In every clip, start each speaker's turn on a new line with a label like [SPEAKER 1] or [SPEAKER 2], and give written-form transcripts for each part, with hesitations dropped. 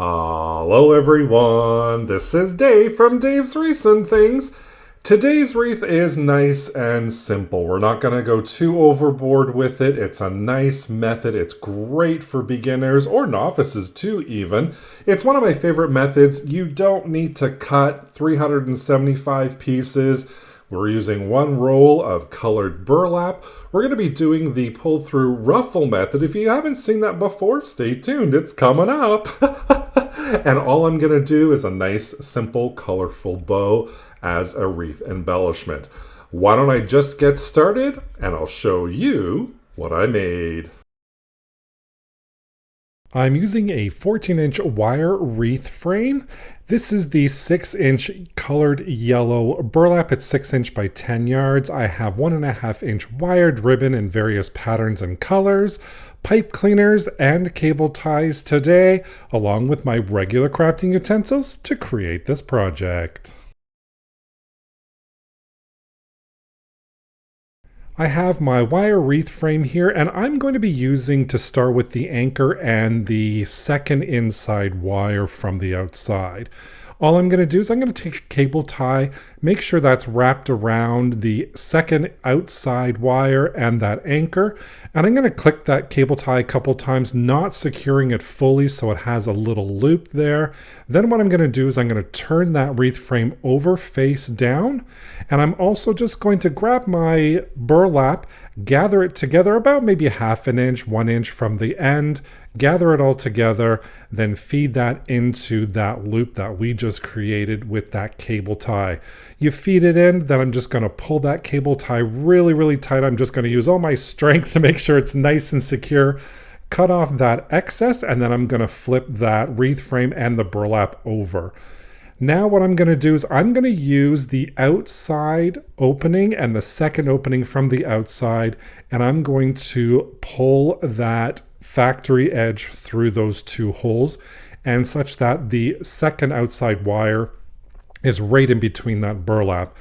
[SPEAKER 1] Hello everyone, this is Dave from Dave's Recent Things. Today's wreath is nice and simple. We're not going to go too overboard with it. It's a nice method. It's great for beginners or novices too even. It's one of my favorite methods. You don't need to cut 375 pieces. We're using one roll of colored burlap. We're going to be doing the pull-through ruffle method. If you haven't seen that before, stay tuned. It's coming up. And all I'm going to do is a nice, simple, colorful bow as a wreath embellishment. Why don't I just get started and I'll show you what I made. I'm using a 14-inch wire wreath frame. This is the 6-inch colored yellow burlap. It's 6" by 10 yards. I have 1.5-inch wired ribbon in various patterns and colors, pipe cleaners, and cable ties today, along with my regular crafting utensils to create this project. I have my wire wreath frame here, and I'm going to be using to start with the anchor and the second inside wire from the outside. All I'm going to do is I'm going to take a cable tie, make sure that's wrapped around the second outside wire and that anchor, and I'm going to click that cable tie a couple times, not securing it fully so it has a little loop there. Then what I'm going to do is I'm going to turn that wreath frame over face down, and I'm also just going to grab my burlap, gather it together about maybe 1/2 inch, 1 inch from the end, gather it all together, then feed that into that loop that we just created with that cable tie. You feed it in, then I'm just going to pull that cable tie really, really tight. I'm just going to use all my strength to make sure it's nice and secure. Cut off that excess, and then I'm going to flip that wreath frame and the burlap over. Now what I'm going to do is I'm going to use the outside opening and the second opening from the outside, and I'm going to pull that factory edge through those two holes, and such that the second outside wire is right in between that burlap.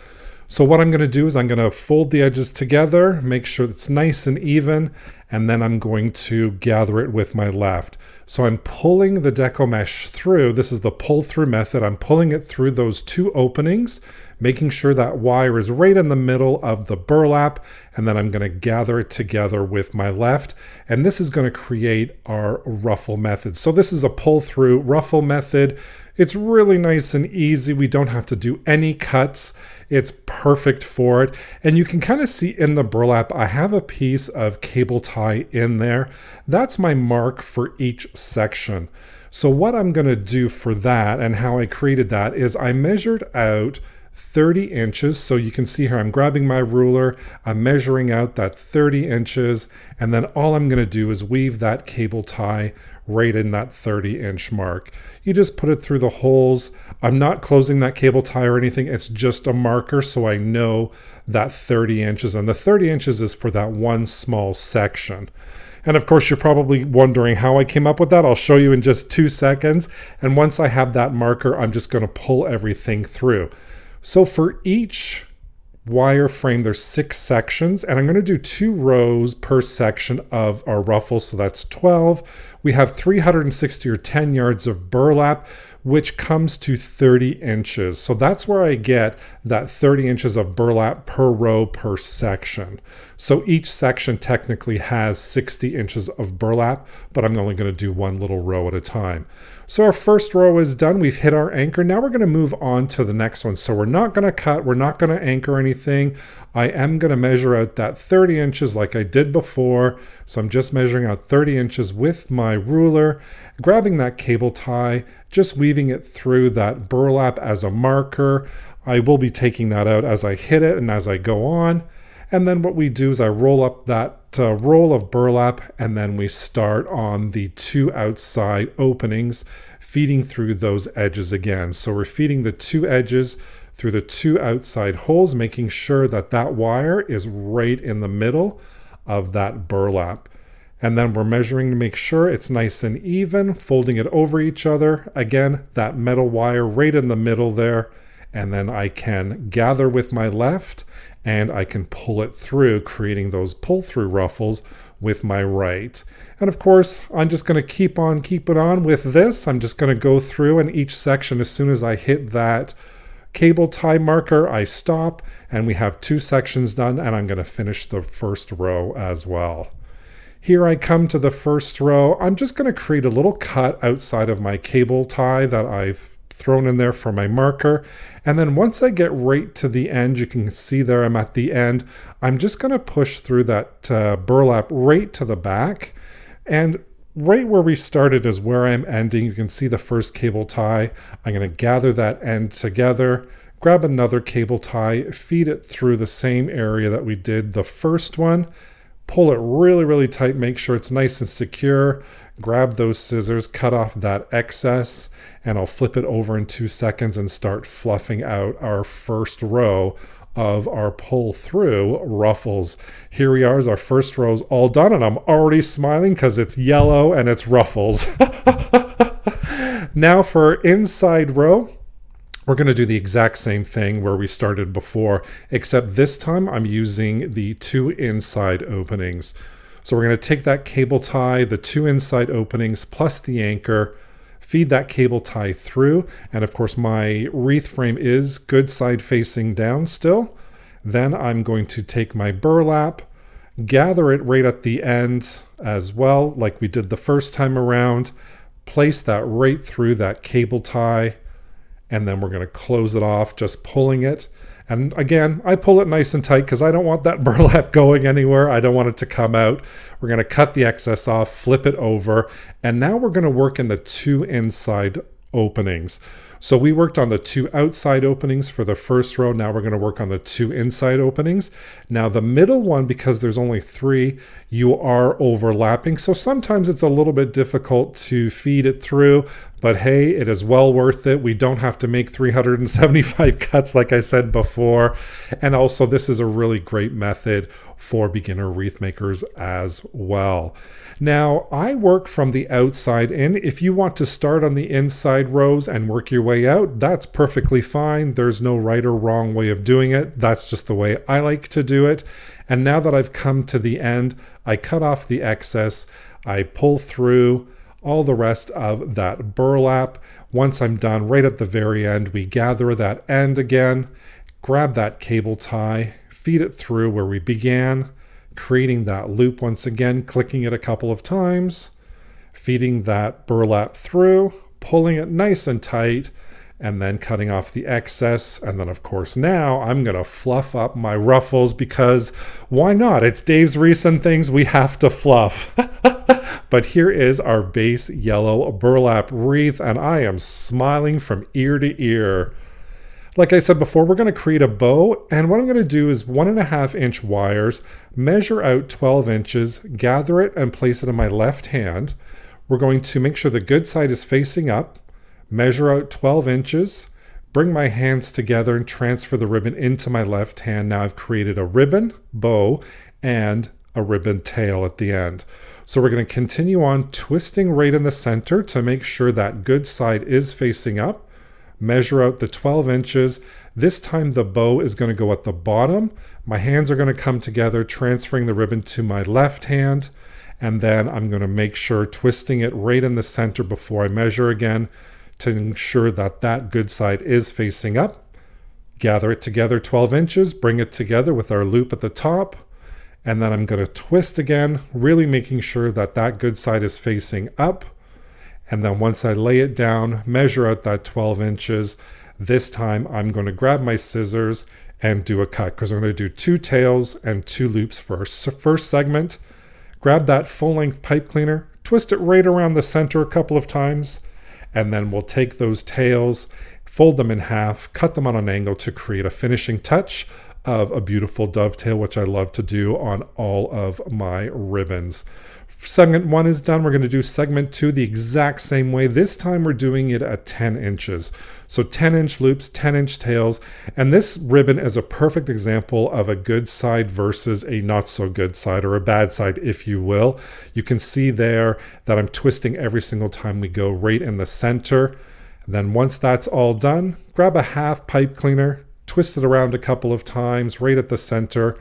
[SPEAKER 1] So what I'm going to do is I'm going to fold the edges together, make sure it's nice and even, and then I'm going to gather it with my left. So I'm pulling the deco mesh through. This is the pull through method. I'm pulling it through those two openings, making sure that wire is right in the middle of the burlap, and then I'm going to gather it together with my left. And this is going to create our ruffle method. So this is a pull through ruffle method. It's really nice and easy. We don't have to do any cuts. It's perfect for it. And you can kind of see in the burlap, I have a piece of cable tie in there. That's my mark for each section. So what I'm going to do for that and how I created that is I measured out 30 inches. So you can see here, I'm grabbing my ruler, I'm measuring out that 30 inches, and then all I'm going to do is weave that cable tie right in that 30-inch mark. You just put it through the holes. I'm not closing that cable tie or anything. It's just a marker so I know that 30 inches, and the 30 inches is for that one small section. And of course, you're probably wondering how I came up with that. I'll show you in just 2 seconds. And once I have that marker, I'm just going to pull everything through. So for each wire frame, there's 6 sections, and I'm going to do 2 rows per section of our ruffle, so that's 12. We have 360 or 10 yards of burlap, which comes to 30 inches. So that's where I get that 30 inches of burlap per row per section. So each section technically has 60 inches of burlap, but I'm only going to do one little row at a time. So our first row is done. We've hit our anchor. Now we're going to move on to the next one. So we're not going to cut. We're not going to anchor anything. I am going to measure out that 30 inches like I did before. So I'm just measuring out 30 inches with my ruler, grabbing that cable tie, just weaving it through that burlap as a marker. I will be taking that out as I hit it and as I go on. And then what we do is I roll up that roll of burlap, and then we start on the 2 outside openings, feeding through those edges again. So we're feeding the 2 edges through the 2 outside holes, making sure that that wire is right in the middle of that burlap. And then we're measuring to make sure it's nice and even, folding it over each other. Again, that metal wire right in the middle there. And then I can gather with my left and I can pull it through, creating those pull-through ruffles with my right. And of course, I'm just going to keep it on with this. I'm just going to go through, and each section, as soon as I hit that cable tie marker, I stop, and we have 2 sections done, and I'm going to finish the first row as well. Here I come to the first row. I'm just going to create a little cut outside of my cable tie that I've thrown in there for my marker. And then once I get right to the end, you can see there I'm at the end. I'm just going to push through that burlap right to the back. And right where we started is where I'm ending. You can see the first cable tie. I'm going to gather that end together, grab another cable tie, feed it through the same area that we did the first one, pull it really, really tight, make sure it's nice and secure, grab those scissors, cut off that excess, and I'll flip it over in 2 seconds and start fluffing out our first row of our pull through ruffles. Here we are, our first row's all done, and I'm already smiling because it's yellow and it's ruffles. Now for inside row, we're going to do the exact same thing where we started before, except this time I'm using the 2 inside openings. So we're going to take that cable tie, the 2 inside openings plus the anchor, feed that cable tie through, and of course my wreath frame is good side facing down still. Then I'm going to take my burlap, gather it right at the end as well, like we did the first time around, place that right through that cable tie, and then we're going to close it off, just pulling it. And again, I pull it nice and tight because I don't want that burlap going anywhere. I don't want it to come out. We're going to cut the excess off, flip it over, and now we're going to work in the 2 inside openings. So we worked on the 2 outside openings for the first row. Now we're going to work on the 2 inside openings. Now the middle one, because there's only 3, you are overlapping. So sometimes it's a little bit difficult to feed it through, but hey, it is well worth it. We don't have to make 375 cuts like I said before. And also this is a really great method for beginner wreath makers as well. Now, I work from the outside in. If you want to start on the inside rows and work your way out, that's perfectly fine. There's no right or wrong way of doing it. That's just the way I like to do it. And now that I've come to the end, I cut off the excess. I pull through all the rest of that burlap. Once I'm done, right at the very end, we gather that end again, grab that cable tie, feed it through where we began, creating that loop once again, clicking it a couple of times, feeding that burlap through, pulling it nice and tight, and then cutting off the excess. And then of course now I'm going to fluff up my ruffles because why not? It's Dave's recent things, we have to fluff. But here is our base yellow burlap wreath, and I am smiling from ear to ear. Like I said before, we're going to create a bow, and what I'm going to do is 1.5 inch wires, measure out 12 inches, gather it and place it in my left hand. We're going to make sure the good side is facing up, measure out 12 inches, bring my hands together and transfer the ribbon into my left hand. Now I've created a ribbon, bow, and a ribbon tail at the end. So we're going to continue on twisting right in the center to make sure that good side is facing up. Measure out the 12 inches. This time the bow is going to go at the bottom. My hands are going to come together, transferring the ribbon to my left hand. And then I'm going to make sure twisting it right in the center before I measure again to ensure that that good side is facing up. Gather it together 12 inches, bring it together with our loop at the top. And then I'm going to twist again, really making sure that that good side is facing up. And then once I lay it down, measure out that 12 inches. This time I'm going to grab my scissors and do a cut because I'm going to do 2 tails and 2 loops first. So first segment, grab that full length pipe cleaner, twist it right around the center a couple of times, and then we'll take those tails, fold them in half, cut them on an angle to create a finishing touch of a beautiful dovetail, which I love to do on all of my ribbons. Segment 1 is done. We're going to do segment 2 the exact same way. This time we're doing it at 10 inches. So 10 inch loops, 10 inch tails. And this ribbon is a perfect example of a good side versus a not so good side, or a bad side, if you will. You can see there that I'm twisting every single time we go right in the center. And then once that's all done, grab a half pipe cleaner, twist it around a couple of times right at the center,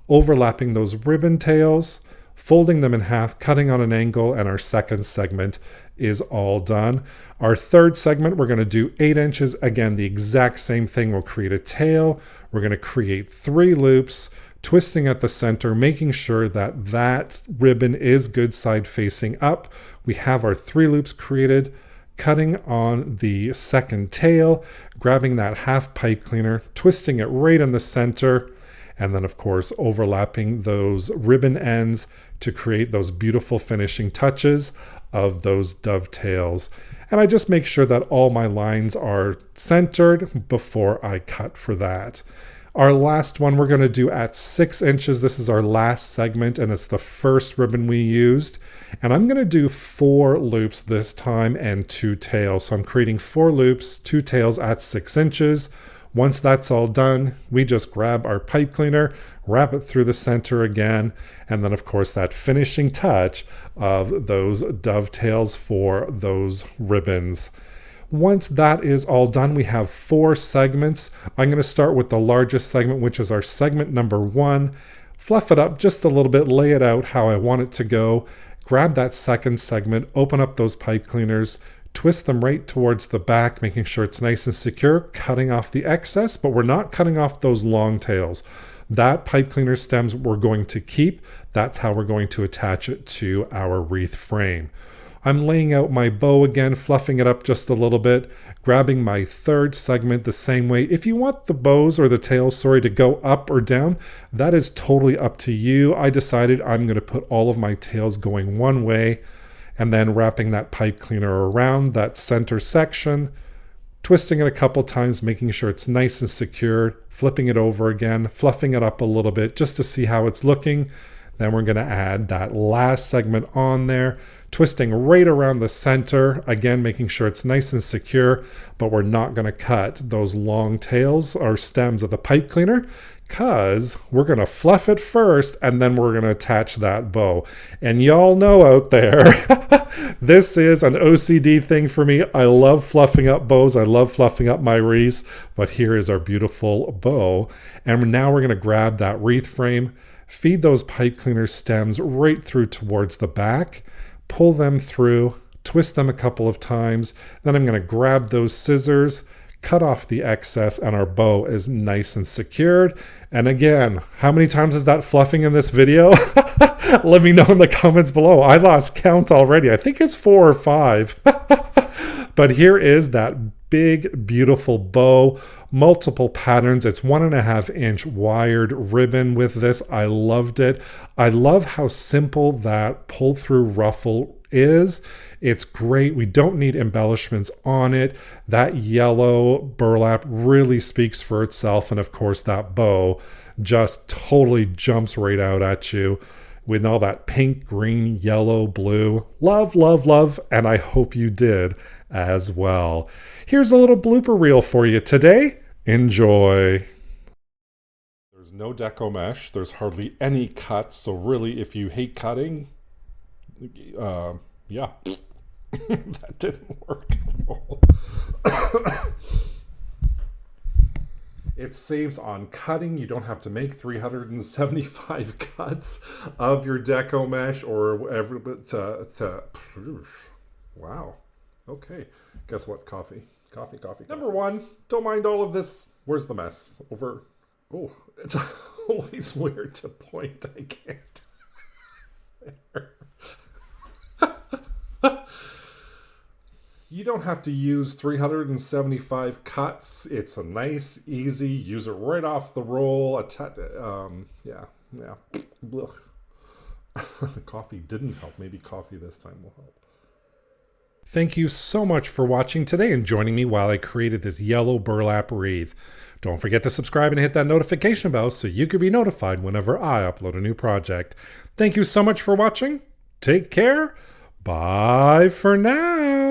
[SPEAKER 1] overlapping those ribbon tails. folding them in half, cutting on an angle, and our second segment is all done. Our third segment, we're going to do 8 inches. Again, the exact same thing. We'll create a tail. We're going to create 3 loops, twisting at the center, making sure that that ribbon is good side facing up. We have our 3 loops created, cutting on the second tail, grabbing that half pipe cleaner, twisting it right in the center, and then of course overlapping those ribbon ends to create those beautiful finishing touches of those dovetails. And I just make sure that all my lines are centered before I cut for that. Our last one we're going to do at 6 inches. This is our last segment, and it's the first ribbon we used. And I'm going to do 4 loops this time and 2 tails. So I'm creating 4 loops, 2 tails at 6 inches. Once that's all done, we just grab our pipe cleaner, wrap it through the center again, and then of course that finishing touch of those dovetails for those ribbons. Once that is all done, we have 4 segments. I'm going to start with the largest segment, which is our segment number 1. Fluff it up just a little bit, lay it out how I want it to go. Grab that second segment, open up those pipe cleaners, twist them right towards the back, making sure it's nice and secure, cutting off the excess, but we're not cutting off those long tails. That pipe cleaner stems we're going to keep. That's how we're going to attach it to our wreath frame. I'm laying out my bow again, fluffing it up just a little bit, grabbing my third segment the same way. If you want the bows or the tails, to go up or down, that is totally up to you. I decided I'm going to put all of my tails going one way, and then wrapping that pipe cleaner around that center section, twisting it a couple times, making sure it's nice and secured, flipping it over again, fluffing it up a little bit just to see how it's looking. Then we're going to add that last segment on there, twisting right around the center, again making sure it's nice and secure, but we're not going to cut those long tails or stems of the pipe cleaner because we're going to fluff it first and then we're going to attach that bow. And y'all know out there, this is an OCD thing for me. I love fluffing up bows. I love fluffing up my wreaths, but here is our beautiful bow. And now we're going to grab that wreath frame, feed those pipe cleaner stems right through towards the back, pull them through, twist them a couple of times. Then I'm going to grab those scissors, cut off the excess, and our bow is nice and secured. And again, how many times is that fluffing in this video? Let me know in the comments below. I lost count already. I think it's 4 or 5. But here is that big, beautiful bow, multiple patterns. It's 1.5 inch wired ribbon with this. I loved it. I love how simple that pull through ruffle is. It's great. We don't need embellishments on it. That yellow burlap really speaks for itself. And of course, that bow just totally jumps right out at you with all that pink, green, yellow, blue. Love, love, love. And I hope you did as well. Here's a little blooper reel for you today. Enjoy. There's no deco mesh. There's hardly any cuts. So really, if you hate cutting, yeah, that didn't work at all. It saves on cutting. You don't have to make 375 cuts of your deco mesh or whatever. But wow. Okay. Guess what? Coffee. Number 1, don't mind all of this. Where's the mess? Over. Oh, it's always weird to point. I can't. You don't have to use 375 cuts. It's a nice, easy, use it right off the roll. Yeah. The coffee didn't help. Maybe coffee this time will help. Thank you so much for watching today and joining me while I created this yellow burlap wreath. Don't forget to subscribe and hit that notification bell so you can be notified whenever I upload a new project. Thank you so much for watching. Take care. Bye for now.